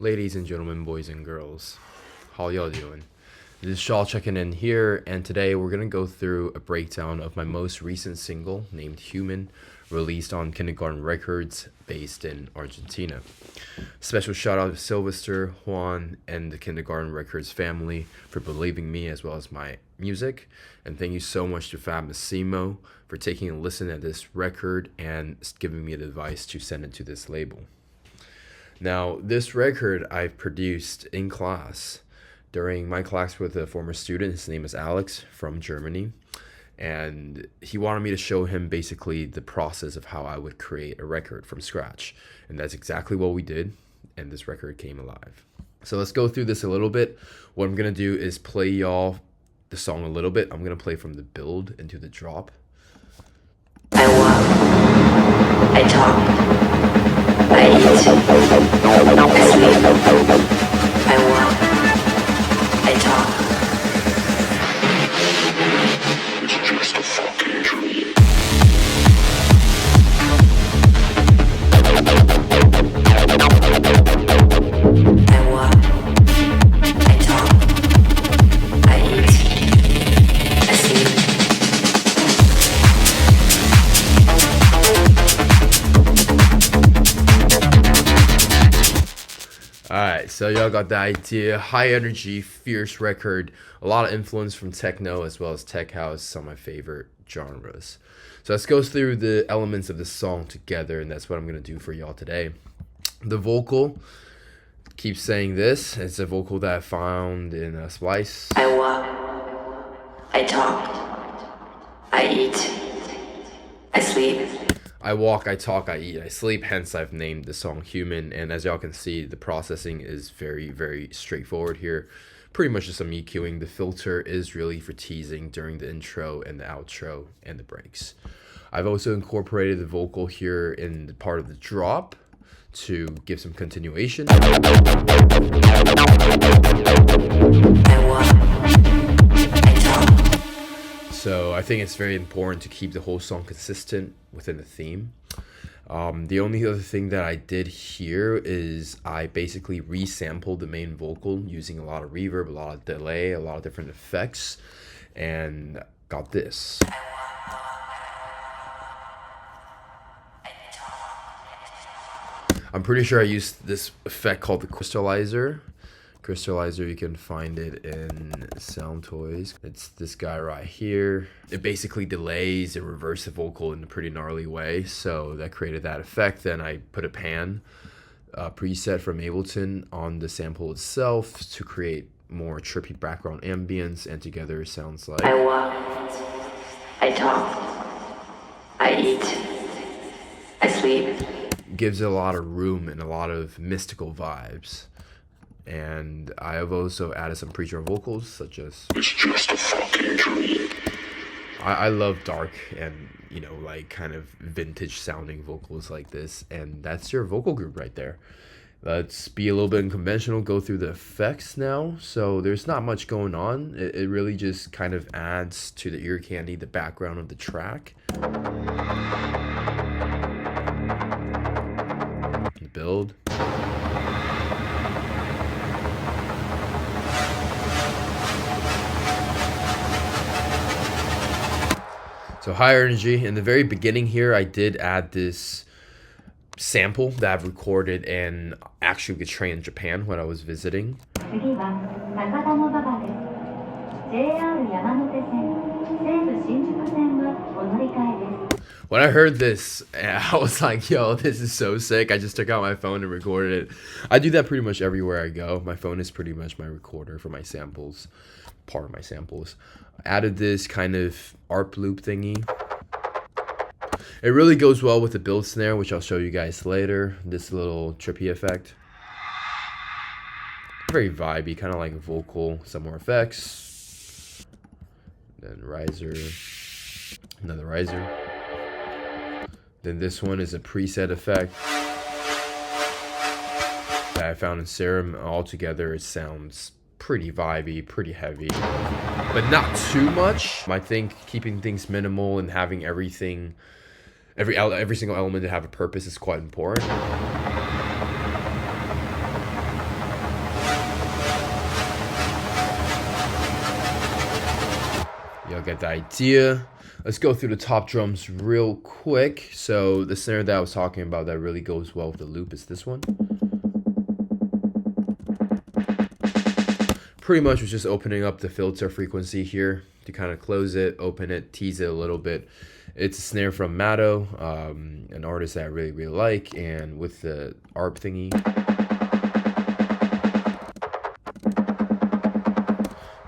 Ladies and gentlemen, boys and girls, how y'all doing? This is Shaw checking in here, and today we're gonna go through a breakdown of my most recent single named Human, released on Kindergarten Records, based in Argentina. Special shout out to Sylvester, Juan, and the Kindergarten Records family for believing me as well as my music. And thank you so much to Fab Massimo for taking a listen at this record and giving me the advice to send it to this label. Now, this record I produced in class during my class with a former student. His name is Alex from Germany. And he wanted me to show him basically the process of how I would create a record from scratch. And that's exactly what we did. And this record came alive. So let's go through this a little bit. What I'm going to do is play y'all the song a little bit. I'm going to play from the build into the drop. I walk, I talk, I eat, I sleep, I walk, I talk. It's just a fucking dream. I walk, I talk, I eat, I sleep. Alright, so y'all got the idea. High energy, fierce record. A lot of influence from techno as well as tech house, some of my favorite genres. So let's go through the elements of the song together, and that's what I'm going to do for y'all today. The vocal, keep saying this. It's a vocal that I found in a Splice. I walk, I talk, I eat, I sleep. I walk, I talk, I eat, I sleep, hence I've named the song Human. And as y'all can see, the processing is very, very straightforward here. Pretty much just some EQing. The filter is really for teasing during the intro and the outro and the breaks. I've also incorporated the vocal here in the part of the drop to give some continuation. I walk, I talk. So I think it's very important to keep the whole song consistent within the theme. The only other thing that I did here is I basically resampled the main vocal using a lot of reverb, a lot of delay, a lot of different effects, and got this. I'm pretty sure I used this effect called the crystallizer. Crystallizer, you can find it in Sound Toys. It's this guy right here. It basically delays and reverses the vocal in a pretty gnarly way, so that created that effect. Then I put a pan preset from Ableton on the sample itself to create more trippy background ambience, and together it sounds like... I walk, I talk, I eat, I sleep. Gives it a lot of room and a lot of mystical vibes. And I have also added some pre-drum vocals, such as... It's just a fucking dream. I love dark and, you know, like kind of vintage sounding vocals like this. And that's your vocal group right there. Let's be a little bit unconventional, go through the effects now. So there's not much going on. It really just kind of adds to the ear candy, the background of the track. The build. So higher energy. In the very beginning here, I did add this sample that I've recorded in actually a train in Japan when I was visiting. When I heard this, I was like, yo, this is so sick. I just took out my phone and recorded it. I do that pretty much everywhere I go. My phone is pretty much my recorder for my samples, part of my samples. Added this kind of ARP loop thingy. It really goes well with the build snare, which I'll show you guys later. This little trippy effect. Very vibey, kind of like vocal, some more effects. Then riser, another riser. Then this one is a preset effect that I found in Serum. Altogether, it sounds pretty vibey, pretty heavy, but not too much. I think keeping things minimal and having everything, every single element to have a purpose is quite important. get the idea. Let's go through the top drums real quick. So the snare that I was talking about that really goes well with the loop is this one. Pretty much was just opening up the filter frequency here to kind of close it, open it, tease it a little bit. It's a snare from Matto, an artist that I really like, and with the ARP thingy,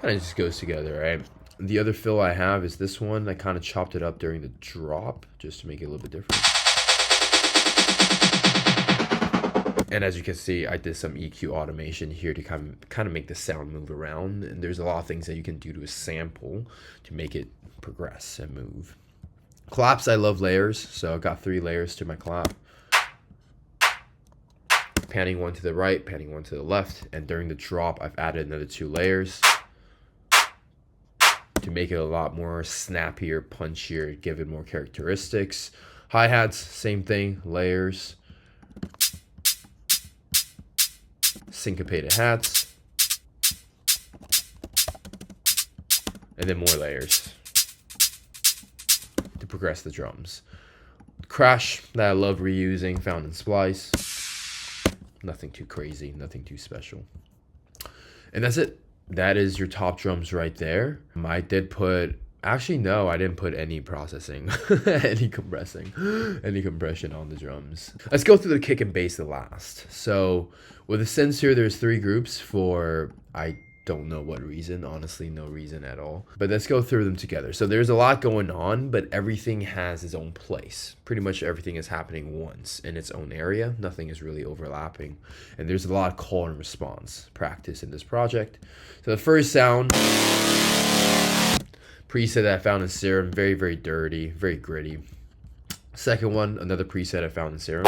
kind of just goes together, right? The other fill I have is this one. I kind of chopped it up during the drop just to make it a little bit different. And as you can see, I did some EQ automation here to kind of make the sound move around. And there's a lot of things that you can do to a sample to make it progress and move. Claps, I love layers, so I've got 3 layers to my clap. Panning one to the right, panning one to the left, and during the drop, I've added another 2 layers to make it a lot more snappier, punchier, give it more characteristics. Hi-hats, same thing, layers. Syncopated hats, and then more layers to progress the drums. Crash that I love reusing, found in Splice. Nothing too crazy, nothing too special. And that's it. That is your top drums right there. I did put, actually no, I didn't put any processing, any compression on the drums. Let's go through the kick and bass the last. So with the synths here, there's 3 groups for, I don't know what reason, honestly, no reason at all. But let's go through them together. So there's a lot going on, but everything has its own place. Pretty much everything is happening once in its own area. Nothing is really overlapping. And there's a lot of call and response practice in this project. So the first sound, preset that I found in Serum, very, very dirty, very gritty. Second one, another preset I found in Serum.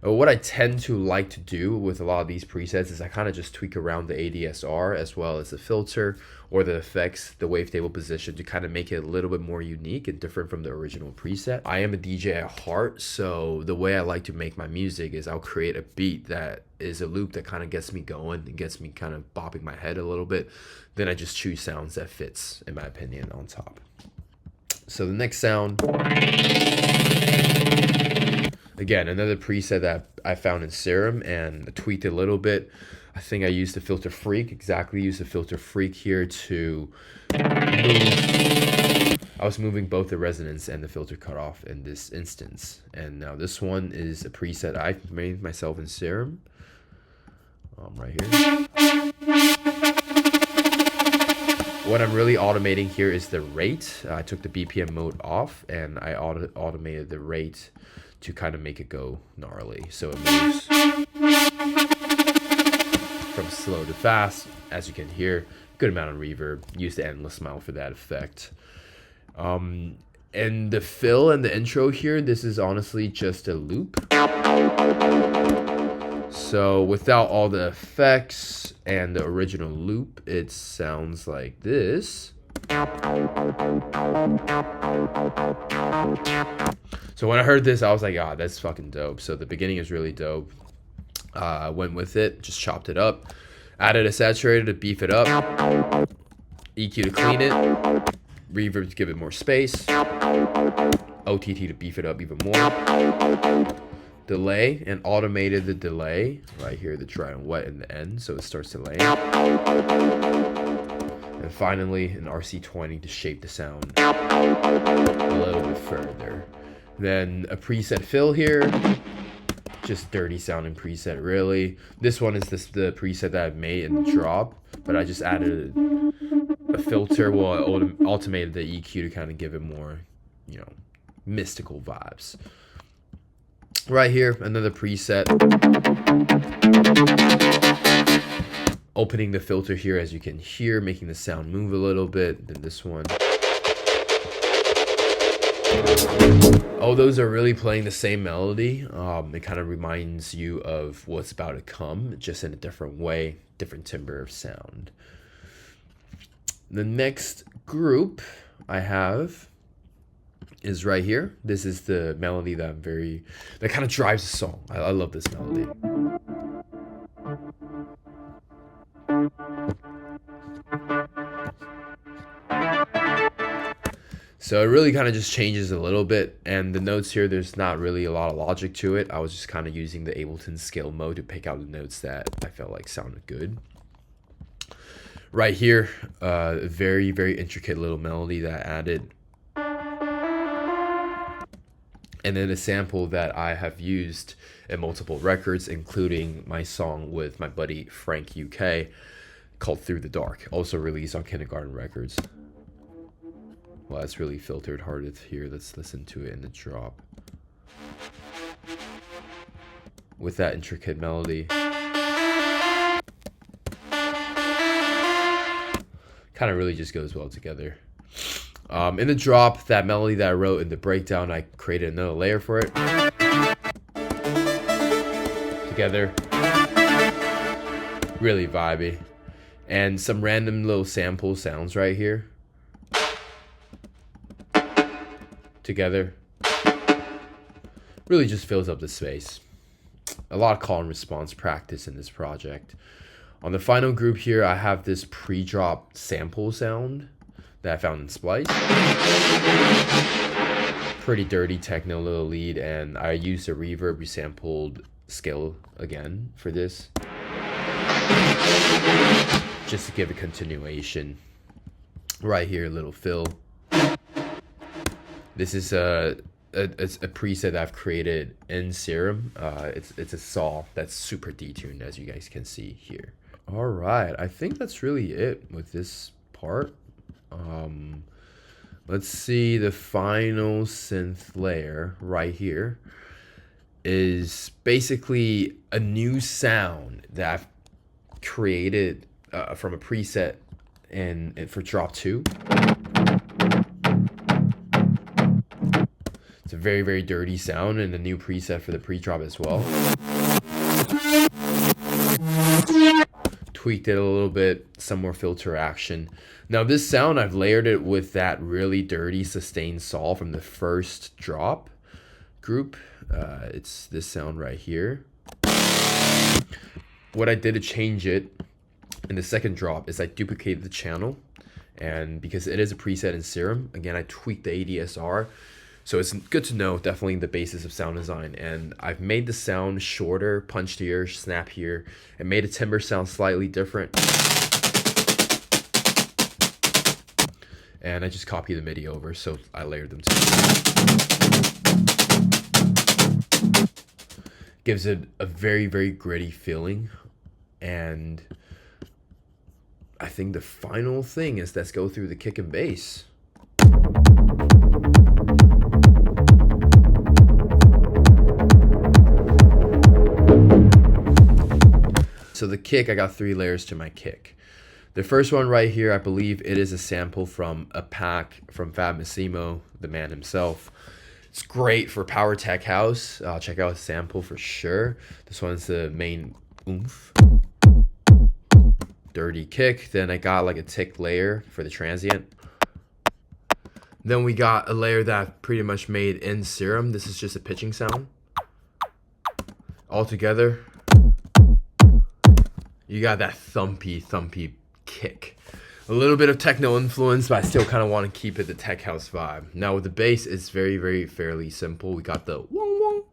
What I tend to like to do with a lot of these presets is I kind of just tweak around the ADSR as well as the filter or the effects, the wavetable position to kind of make it a little bit more unique and different from the original preset. I am a DJ at heart, so the way I like to make my music is I'll create a beat that is a loop that kind of gets me going and gets me kind of bopping my head a little bit. Then I just choose sounds that fits, in my opinion, on top. So the next sound, again, another preset that I found in Serum and tweaked it a little bit. I think I used the filter freak, used the filter freak here to move. I was moving both the resonance and the filter cutoff in this instance. And now this one is a preset I made myself in Serum. Right here. What I'm really automating here is the rate. I took the BPM mode off and I automated the rate to kind of make it go gnarly. So it moves from slow to fast. As you can hear, good amount of reverb. Use the endless mile for that effect. And the fill and the intro here, this is honestly just a loop. So without all the effects and the original loop, it sounds like this. So when I heard this, I was like, ah, that's fucking dope. So the beginning is really dope. I went with it, just chopped it up, added a saturator to beef it up, EQ to clean it, reverb to give it more space, OTT to beef it up even more, delay, and automated the delay right here, the dry and wet in the end, so it starts delaying. And finally, an RC20 to shape the sound a little bit further. Then a preset fill here, just dirty sounding preset really. This one is the preset that I've made in the drop, but I just added a filter, well, I automated the EQ to kind of give it more, you know, mystical vibes. Right here, another preset. Opening the filter here, as you can hear, making the sound move a little bit. Then this one. Oh, those are really playing the same melody. It kind of reminds you of what's about to come, just in a different way, different timbre of sound. The next group I have is right here. This is the melody that kind of drives the song. I love this melody. So it really kind of just changes a little bit. And the notes here, there's not really a lot of logic to it. I was just kind of using the Ableton scale mode to pick out the notes that I felt like sounded good. Right here, very, very intricate little melody that I added. And then a sample that I have used in multiple records, including my song with my buddy Frank UK called Through the Dark, also released on Kindergarten Records. Well, it's really filtered, hard to hear. Let's listen to it in the drop. With that intricate melody. Kind of really just goes well together. In the drop, that melody that I wrote in the breakdown, I created another layer for it. Together. Really vibey. And some random little sample sounds right here. Together. Really just fills up the space. A lot of call and response practice in this project. On the final group here, I have this pre-drop sample sound that I found in Splice. Pretty dirty techno little lead, and I used a reverb resampled scale again for this. Just to give a continuation. Right here, a little fill. This is a preset that I've created in Serum. It's a saw that's super detuned, as you guys can see here. All right, I think that's really it with this part. Let's see, the final synth layer right here is basically a new sound that I've created from a preset for drop 2. It's a very, very dirty sound and a new preset for the pre-drop as well. Tweaked it a little bit, some more filter action. Now this sound, I've layered it with that really dirty sustained saw from the first drop group. It's this sound right here. What I did to change it in the second drop is I duplicated the channel, and because it is a preset in Serum, again I tweaked the ADSR. So it's good to know, definitely the basis of sound design. And I've made the sound shorter, punched here, snap here, and made a timbre sound slightly different. And I just copied the MIDI over, so I layered them together. Gives it a very, very gritty feeling. And I think the final thing is let's go through the kick and bass. So the kick, I got 3 layers to my kick. The first one right here, I believe it is a sample from a pack from Fab Massimo, the man himself. It's great for power tech house. Check out a sample for sure. This one's the main oomph. Dirty kick. Then I got like a tick layer for the transient. Then we got a layer that I've pretty much made in Serum. This is just a pitching sound. All together. You got that thumpy kick. A little bit of techno influence, but I still kind of want to keep it the tech house vibe. Now with the bass, it's very, very fairly simple. We got the wong wong.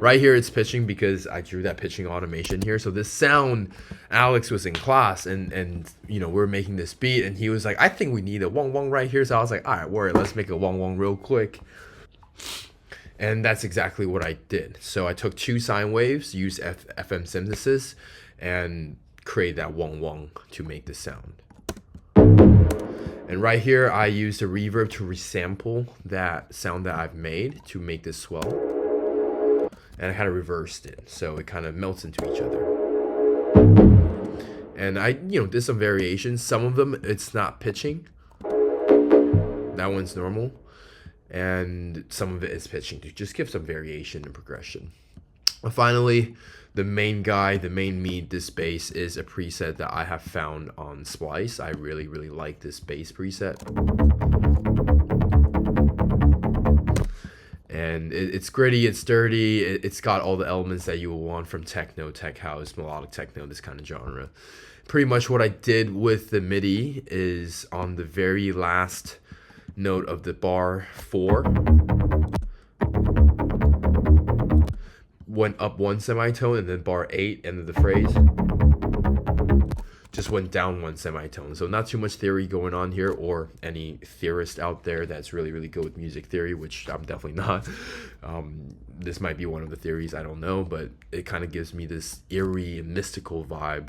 Right here, it's pitching because I drew that pitching automation here. So this sound, Alex was in class and you know, we're making this beat and he was like, I think we need a wong wong right here. So I was like, all right, word, let's make a wong wong real quick. And that's exactly what I did. So I took 2 sine waves, used FM synthesis, and create that wong wong to make the sound. And right here, I used a reverb to resample that sound that I've made to make this swell. And I kind of reversed it, so it kind of melts into each other. And I, did some variations. Some of them, it's not pitching. That one's normal. And some of it is pitching to just give some variation and progression. And finally, the main guy, the main meat, this bass is a preset that I have found on Splice. I really, really like this bass preset. And it's gritty, it's dirty, it's got all the elements that you will want from techno, tech house, melodic techno, this kind of genre. Pretty much what I did with the MIDI is on the very last note of the bar 4 went up 1 semitone, and then bar 8 ended the phrase just went down 1 semitone. So not too much theory going on here, or any theorist out there that's really, really good with music theory, which I'm definitely not. This might be one of the theories, I don't know, but it kind of gives me this eerie, mystical vibe,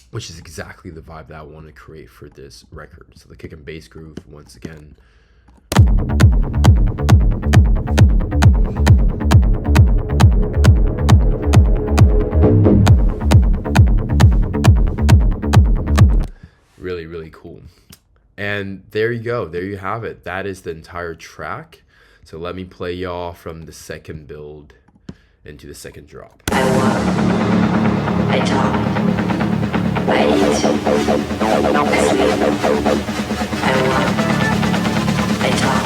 which is exactly the vibe that I want to create for this record. So the kick and bass groove, once again. Really, really cool. And there you go. There you have it. That is the entire track. So let me play y'all from the second build into the second drop. I walk. I talk. I eat. I sleep. I walk. I talk.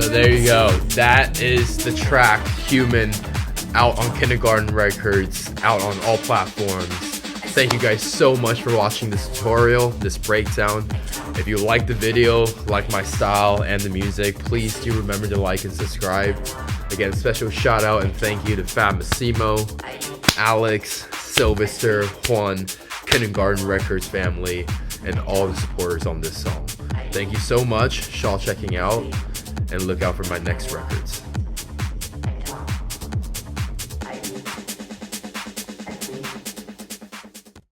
There you go. That is the track Human, out on Kindergarten Records, out on all platforms. Thank you guys so much for watching this tutorial, this breakdown. If you like the video, like my style and the music, please do remember to like and subscribe. Again, special shout out and thank you to Fab Massimo, Alex, Sylvester, Juan, Kindergarten Records family, and all the supporters on this song. Thank you so much, Shaw checking out, and look out for my next records.